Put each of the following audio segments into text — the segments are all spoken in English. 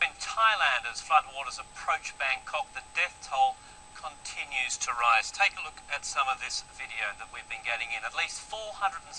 in Thailand, as floodwaters approach Bangkok, the death toll continues to rise. Take a look at some of this video that we've been getting in. At least 476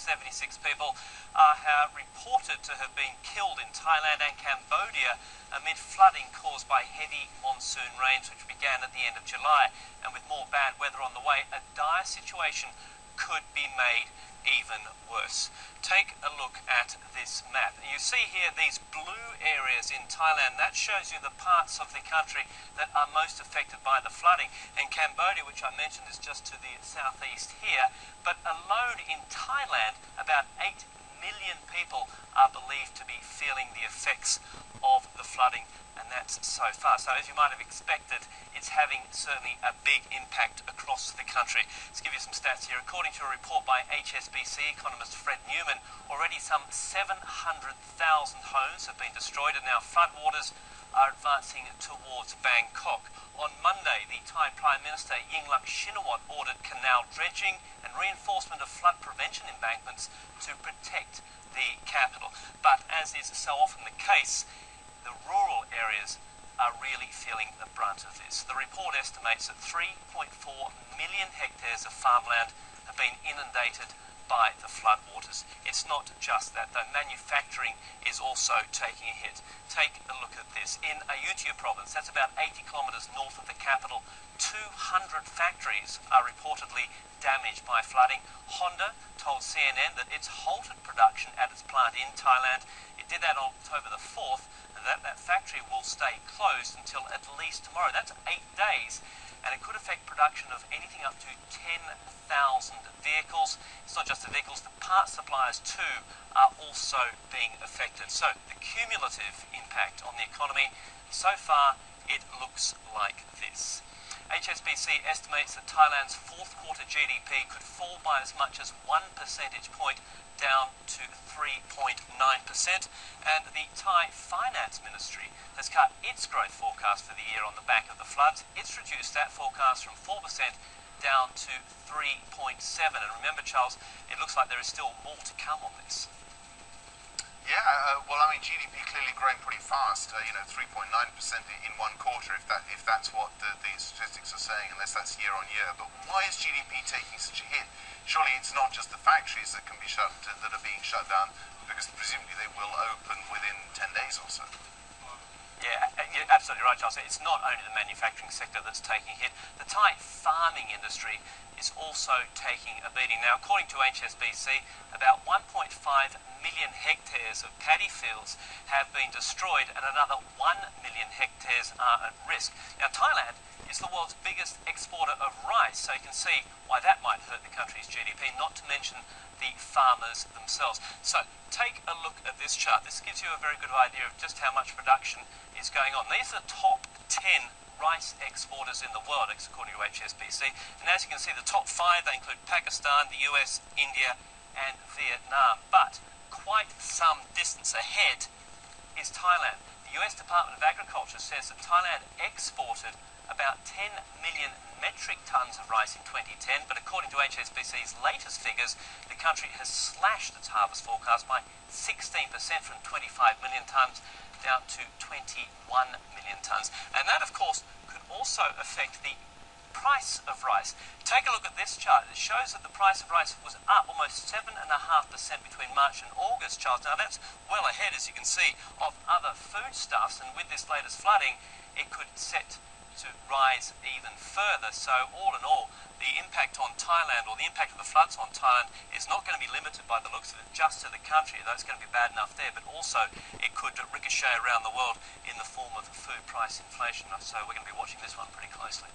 people are reported to have been killed in Thailand and Cambodia amid flooding caused by heavy monsoon rains which began at the end of July. And with more bad weather on the way, a dire situation could be made even worse. Take a look at this map. You see here these blue areas in Thailand. That shows you the parts of the country that are most affected by the flooding. And Cambodia, which I mentioned, is just to the southeast here. But alone in Thailand, about 8 million people are believed to be feeling the effects of the flooding, and that's so far. So as you might have expected, it's having certainly a big impact across the country. Let's give you some stats here. According to a report by HSBC economist Fred Newman, already some 700,000 homes have been destroyed, and now floodwaters are advancing towards Bangkok. On Monday, the Thai Prime Minister Yingluck Shinawatra ordered canal dredging and reinforcement of flood prevention embankments to protect the capital. But as is so often the case, the rural areas are really feeling the brunt of this. The report estimates that 3.4 million hectares of farmland have been inundated by the floodwaters. It's not just that, though. Manufacturing is also taking a hit. Take a look at this. In Ayutthaya province, that's about 80 kilometres north of the capital, 200 factories are reportedly damaged by flooding. Honda told CNN that it's halted production at its plant in Thailand. It did that on October the 4th, and that factory will stay closed until at least tomorrow. That's 8 days. And it could affect production of anything up to 10,000 vehicles. It's not just the vehicles, the parts suppliers too are also being affected. So the cumulative impact on the economy, so far it looks like this. HSBC estimates that Thailand's fourth quarter GDP could fall by as much as 1 percentage point down to 3.9%, and the Thai Finance Ministry has cut its growth forecast for the year on the back of the floods. It's reduced that forecast from 4% down to 3.7%. And remember, Charles, it looks like there is still more to come on this. Yeah, well, I mean, GDP clearly growing pretty fast. 3.9% in one quarter, if that's what the statistics are saying, unless that's year on year. But why is GDP taking such a hit? Surely it's not just the factories that can be that are being shut down, because presumably they will open within 10 days or so. Yeah, you're absolutely right, Charles. It's not only the manufacturing sector that's taking a hit. The Thai farming industry is also taking a beating. Now, according to HSBC, about 1.5 million hectares of paddy fields have been destroyed, and another 1 million hectares are at risk. Now, Thailand is the world's biggest exporter of rice, so you can see why that might hurt the country's GDP, not to mention the farmers themselves. So take a look at this chart. This gives you a very good idea of just how much production is going on. These are the top 10 rice exporters in the world, according to HSBC. And as you can see, the top 5, they include Pakistan, the US, India, and Vietnam. But quite some distance ahead is Thailand. The US Department of Agriculture says that Thailand exported about 10 million metric tons of rice in 2010, but according to HSBC's latest figures, the country has slashed its harvest forecast by 16% from 25 million tons down to 21 million tons. And that, of course, could also affect the price of rice. Take a look at this chart. It shows that the price of rice was up almost 7.5% between March and August, Charles. Now, that's well ahead, as you can see, of other foodstuffs, and with this latest flooding, it could set to rise even further. So all in all, the impact on Thailand, or the impact of the floods on Thailand, is not going to be limited by the looks of it just to the country, though it's going to be bad enough there, but also it could ricochet around the world in the form of food price inflation. So we're going to be watching this one pretty closely.